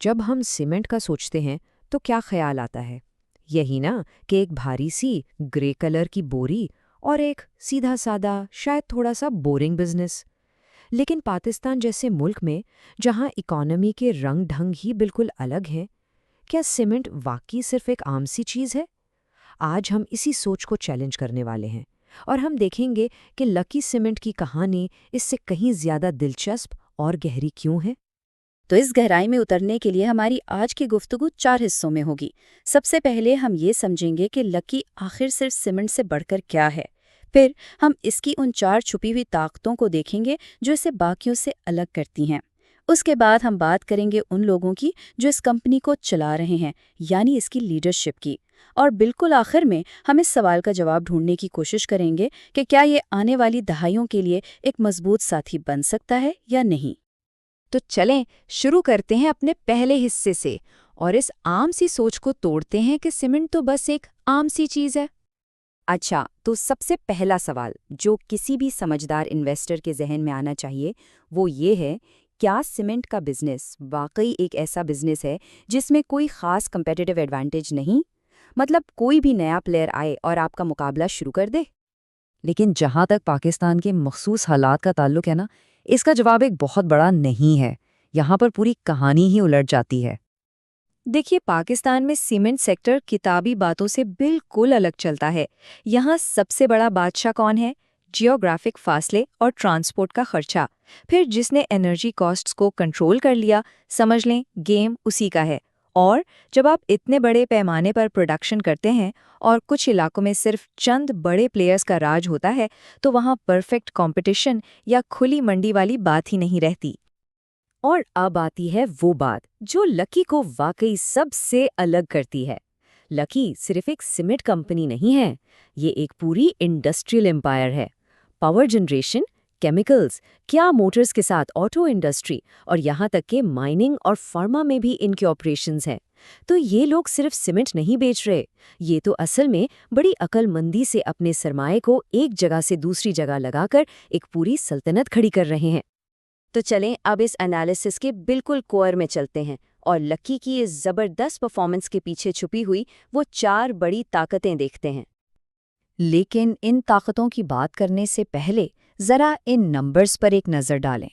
जब हम सीमेंट का सोचते हैं तो क्या ख्याल आता है? यही ना कि एक भारी सी ग्रे कलर की बोरी और एक सीधा सादा शायद थोड़ा सा बोरिंग बिजनेस। लेकिन पाकिस्तान जैसे मुल्क में जहां इकोनॉमी के रंग ढंग ही बिल्कुल अलग हैं, क्या सीमेंट वाकई सिर्फ एक आम सी चीज है? आज हम इसी सोच को चैलेंज करने वाले हैं और हम देखेंगे कि लकी सीमेंट की कहानी इससे कहीं ज्यादा दिलचस्प और गहरी क्यों है। तो इस गहराई में उतरने के लिए हमारी आज की गुफ्तगू 4 हिस्सों में होगी। सबसे पहले हम ये समझेंगे कि लकी आखिर सिर्फ सीमेंट से बढ़कर क्या है। फिर हम इसकी उन 4 छुपी हुई ताकतों को देखेंगे जो इसे बाकियों से अलग करती हैं। उसके बाद हम बात करेंगे उन लोगों की जो इस कंपनी को चला रहे हैं, यानी इसकी लीडरशिप की। और बिल्कुल आखिर में हम इस सवाल का जवाब ढूंढने की कोशिश करेंगे कि क्या ये आने वाली दहाइयों के लिए एक मजबूत साथी बन सकता है या नहीं। तो चलें शुरू करते हैं अपने पहले हिस्से से और इस आम सी सोच को तोड़ते हैं कि सीमेंट तो बस एक आम सी चीज है। अच्छा, तो सबसे पहला सवाल जो किसी भी समझदार इन्वेस्टर के जहन में आना चाहिए वो ये है, क्या सीमेंट का बिजनेस वाकई एक ऐसा बिजनेस है जिसमें कोई खास कंपेटिटिव एडवांटेज नहीं? मतलब कोई भी नया प्लेयर आए और आपका मुकाबला शुरू कर दे? लेकिन जहाँ तक पाकिस्तान के मखसूस हालात का ताल्लुक है ना, इसका जवाब एक बहुत बड़ा नहीं है। यहाँ पर पूरी कहानी ही उलट जाती है। देखिए, पाकिस्तान में सीमेंट सेक्टर किताबी बातों से बिल्कुल अलग चलता है। यहाँ सबसे बड़ा बादशाह कौन है? जियोग्राफिक फासले और ट्रांसपोर्ट का खर्चा। फिर जिसने एनर्जी कॉस्ट्स को कंट्रोल कर लिया, समझ लें गेम उसी का है। और जब आप इतने बड़े पैमाने पर प्रोडक्शन करते हैं और कुछ इलाकों में सिर्फ चंद बड़े प्लेयर्स का राज होता है, तो वहाँ परफेक्ट कंपटीशन या खुली मंडी वाली बात ही नहीं रहती। और अब आती है वो बात जो लकी को वाकई सबसे अलग करती है। लकी सिर्फ एक सीमेंट कंपनी नहीं है, ये एक पूरी इंडस्ट्रियल एम्पायर है। पावर जनरेशन, केमिकल्स, क्या मोटर्स के साथ ऑटो इंडस्ट्री और यहाँ तक कि माइनिंग और फार्मा में भी इनके ऑपरेशंस हैं। तो ये लोग सिर्फ सीमेंट नहीं बेच रहे, ये तो असल में बड़ी अक्लमंदी से अपने सरमाए को एक जगह से दूसरी जगह लगाकर एक पूरी सल्तनत खड़ी कर रहे हैं। तो चलें अब इस एनालिसिस के बिल्कुल कोर में चलते हैं और लकी की इस जबरदस्त परफॉर्मेंस के पीछे छुपी हुई वो 4 बड़ी ताकतें देखते हैं। लेकिन इन ताकतों की बात करने से पहले जरा इन नंबर्स पर एक नज़र डालें।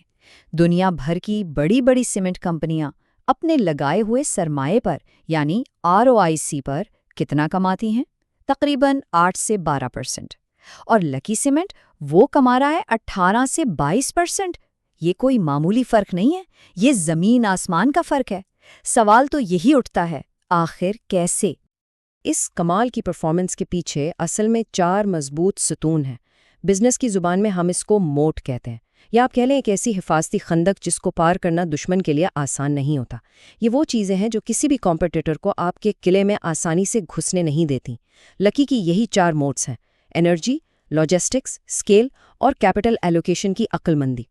दुनिया भर की बड़ी बड़ी सीमेंट कंपनियां अपने लगाए हुए सरमाए पर यानी ROIC पर कितना कमाती हैं? तकरीबन 8 से 12%। और लकी सीमेंट वो कमा रहा है 18 से 22%। ये कोई मामूली फर्क नहीं है, ये जमीन आसमान का फर्क है। सवाल तो यही उठता है, आखिर कैसे? इस कमाल की परफॉर्मेंस के पीछे असल में 4 मजबूत सतून हैं। बिजनेस की जुबान में हम इसको मोट कहते हैं, या आप कह लें एक ऐसी हिफाजती खंदक जिसको पार करना दुश्मन के लिए आसान नहीं होता। ये वो चीज़ें हैं जो किसी भी कॉम्पिटिटर को आपके किले में आसानी से घुसने नहीं देती। लकी की यही 4 मोड्स हैं: एनर्जी, लॉजिस्टिक्स, स्केल और कैपिटल एलोकेशन की अक्लमंदी।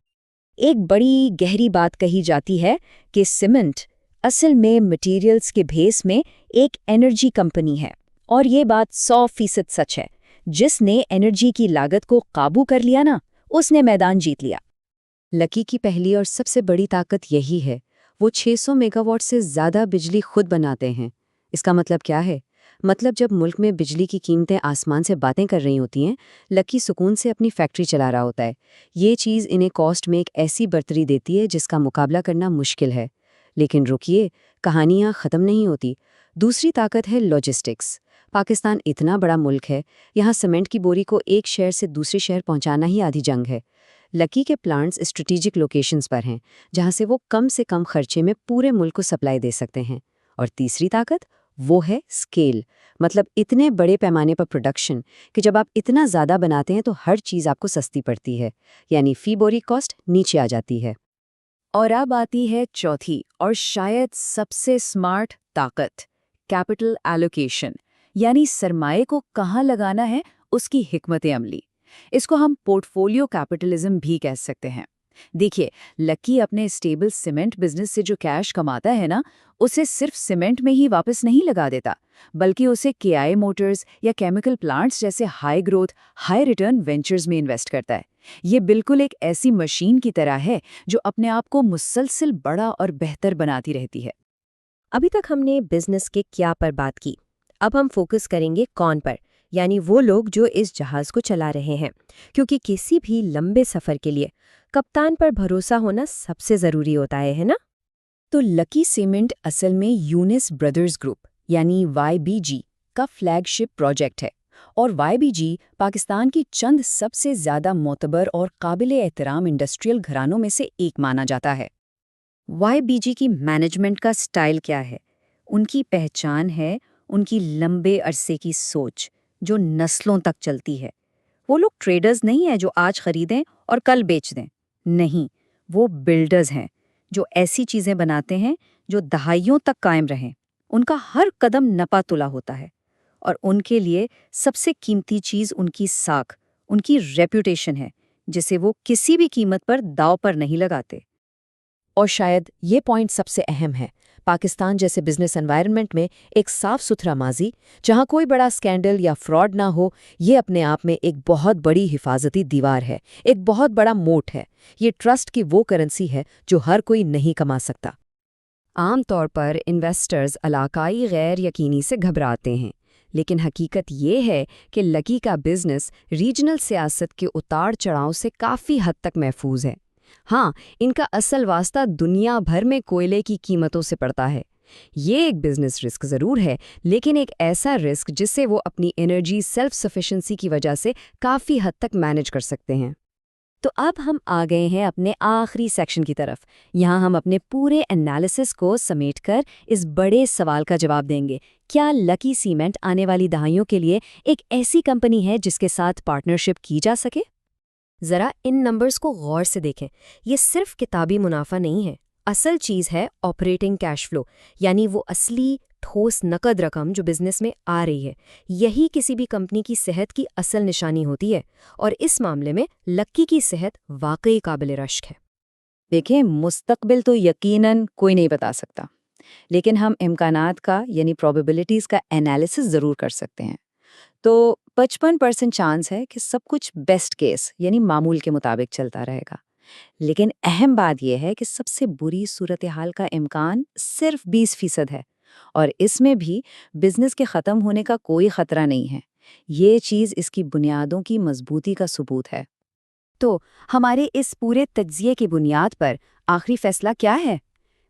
एक बड़ी गहरी बात कही जाती है कि सीमेंट असल में मटेरियल्स के भेस में एक एनर्जी कंपनी है, और ये बात 100% सच है। जिसने एनर्जी की लागत को काबू कर लिया ना, उसने मैदान जीत लिया। लकी की पहली और सबसे बड़ी ताकत यही है, वो 600 मेगावाट से ज़्यादा बिजली खुद बनाते हैं। इसका मतलब क्या है? मतलब जब मुल्क में बिजली की कीमतें आसमान से बातें कर रही होती हैं, लकी सुकून से अपनी फैक्ट्री चला रहा होता है। ये चीज़ इन्हें कॉस्ट में एक ऐसी बढ़तरी देती है जिसका मुकाबला करना मुश्किल है। लेकिन रुकिए, कहानियाँ ख़त्म नहीं होती। दूसरी ताकत है लॉजिस्टिक्स। पाकिस्तान इतना बड़ा मुल्क है, यहाँ सीमेंट की बोरी को एक शहर से दूसरे शहर पहुँचाना ही आधी जंग है। लकी के प्लांट्स स्ट्रेटेजिक लोकेशंस पर हैं, जहाँ से वो कम से कम खर्चे में पूरे मुल्क को सप्लाई दे सकते हैं। और तीसरी ताकत वो है स्केल, मतलब इतने बड़े पैमाने पर प्रोडक्शन कि जब आप इतना ज़्यादा बनाते हैं तो हर चीज़ आपको सस्ती पड़ती है, यानी फी बोरी कॉस्ट नीचे आ जाती है। और अब आती है चौथी और शायद सबसे स्मार्ट ताकत, कैपिटल एलोकेशन, यानी सरमाए को कहाँ लगाना है उसकी हिकमत अमली। इसको हम पोर्टफोलियो कैपिटलिज्म भी कह सकते हैं। देखिए, लकी अपने स्टेबल सीमेंट बिजनेस से जो कैश कमाता है ना, उसे सिर्फ सीमेंट में ही वापस नहीं लगा देता, बल्कि उसे केआई मोटर्स या केमिकल प्लांट्स जैसे high growth, high return ventures में इन्वेस्ट करता है। ये बिल्कुल एक ऐसी मशीन की तरह है जो अपने आप को मुसलसल बड़ा और बेहतर बनाती रहती है। अभी तक हमने बिजनेस के क्या पर बात की। अब हम फोकस करेंगे कौन पर, यानी वो लोग जो इस जहाज को चला रहे हैं, क्योंकि किसी भी लंबे सफर के लिए कप्तान पर भरोसा होना सबसे जरूरी होता है ना? तो लकी सीमेंट असल में यूनिस ब्रदर्स ग्रुप यानी YBG का फ्लैगशिप प्रोजेक्ट है और YBG पाकिस्तान की चंद सबसे ज़्यादा मोतबर और काबिल एहतराम इंडस्ट्रियल घरानों में से एक माना जाता है। YBG की मैनेजमेंट का स्टाइल क्या है? उनकी पहचान है उनकी लंबे अरसे की सोच जो नस्लों तक चलती है। वो लोग ट्रेडर्स नहीं हैं जो आज खरीदें और कल बेच दें। नहीं, वो बिल्डर्स हैं जो ऐसी चीजें बनाते हैं जो दहाइयों तक कायम रहें। उनका हर कदम नपा तुला होता है और उनके लिए सबसे कीमती चीज उनकी साख, उनकी रेप्यूटेशन है, जिसे वो किसी भी कीमत पर दांव पर नहीं लगाते। और शायद ये पॉइंट सबसे अहम है। पाकिस्तान जैसे बिजनेस एनवायरनमेंट में एक साफ सुथरा माजी, जहां कोई बड़ा स्कैंडल या फ्रॉड ना हो, ये अपने आप में एक बहुत बड़ी हिफाजती दीवार है, एक बहुत बड़ा मोट है। ये ट्रस्ट की वो करेंसी है जो हर कोई नहीं कमा सकता। आमतौर पर इन्वेस्टर्स इलाकाई गैर यकीनी से घबराते हैं, लेकिन हकीकत ये है कि लकी का बिजनेस रीजनल सियासत के उतार चढ़ाव से काफ़ी हद तक महफूज है। हाँ, इनका असल वास्ता दुनिया भर में कोयले की कीमतों से पड़ता है। ये एक बिजनेस रिस्क ज़रूर है, लेकिन एक ऐसा रिस्क जिससे वो अपनी एनर्जी सेल्फ सफिशिएंसी की वजह से काफ़ी हद तक मैनेज कर सकते हैं। तो अब हम आ गए हैं अपने आखिरी सेक्शन की तरफ। यहाँ हम अपने पूरे एनालिसिस को समेटकर इस बड़े सवाल का जवाब देंगे, क्या लकी सीमेंट आने वाली दहाइयों के लिए एक ऐसी कंपनी है जिसके साथ पार्टनरशिप की जा सके? जरा इन नंबर्स को गौर से देखें। ये सिर्फ किताबी मुनाफा नहीं है, असल चीज़ है ऑपरेटिंग कैश फ्लो, यानी वो असली ठोस नकद रकम जो बिजनेस में आ रही है। यही किसी भी कंपनी की सेहत की असल निशानी होती है, और इस मामले में लक्की की सेहत वाकई काबिल रश्क है। देखिए, मुस्तकबिल तो यकीनन कोई नहीं बता सकता, लेकिन हम इम्कानात का यानी प्रोबेबिलिटीज़ का एनालिसिस ज़रूर कर सकते हैं। तो 55% चांस है कि सब कुछ बेस्ट केस यानी मामूल के मुताबिक चलता रहेगा। लेकिन अहम बात यह है कि सबसे बुरी सूरत हाल का इम्कान सिर्फ 20% है, और इसमें भी बिजनेस के ख़त्म होने का कोई ख़तरा नहीं है। ये चीज़ इसकी बुनियादों की मजबूती का सबूत है। तो हमारे इस पूरे तज्जिए की बुनियाद पर आखिरी फैसला क्या है?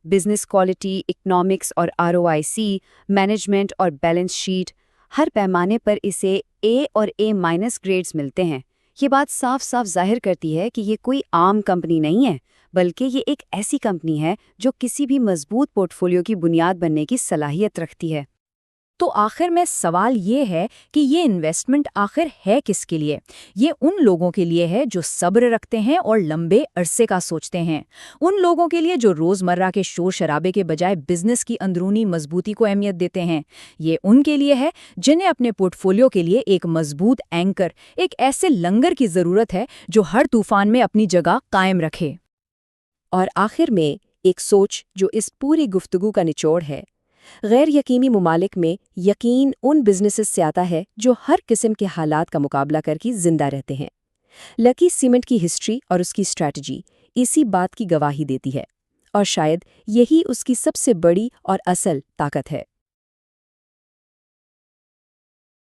बिजनेस क्वालिटी, इकोनॉमिक्स और ROIC, मैनेजमेंट और बैलेंस शीट, हर पैमाने पर इसे A और A- ग्रेड्स मिलते हैं। ये बात साफ साफ जाहिर करती है कि ये कोई आम कंपनी नहीं है, बल्कि ये एक ऐसी कंपनी है जो किसी भी मजबूत पोर्टफोलियो की बुनियाद बनने की सलाहियत रखती है। तो आखिर में सवाल ये है कि ये इन्वेस्टमेंट आखिर है किसके लिए? ये उन लोगों के लिए है जो सब्र रखते हैं और लंबे अरसे का सोचते हैं। उन लोगों के लिए जो रोज़मर्रा के शोर शराबे के बजाय बिजनेस की अंदरूनी मजबूती को अहमियत देते हैं। ये उनके लिए है जिन्हें अपने पोर्टफोलियो के लिए एक मजबूत एंकर, एक ऐसे लंगर की ज़रूरत है जो हर तूफान में अपनी जगह कायम रखे। और आखिर में एक सोच जो इस पूरी गुफ्तगू का निचोड़ है। गैर यकीनी मुमालिक में यकीन उन बिजनेसेस से आता है जो हर किस्म के हालात का मुकाबला करके जिंदा रहते हैं। लकी सीमेंट की हिस्ट्री और उसकी स्ट्रैटेजी इसी बात की गवाही देती है, और शायद यही उसकी सबसे बड़ी और असल ताकत है।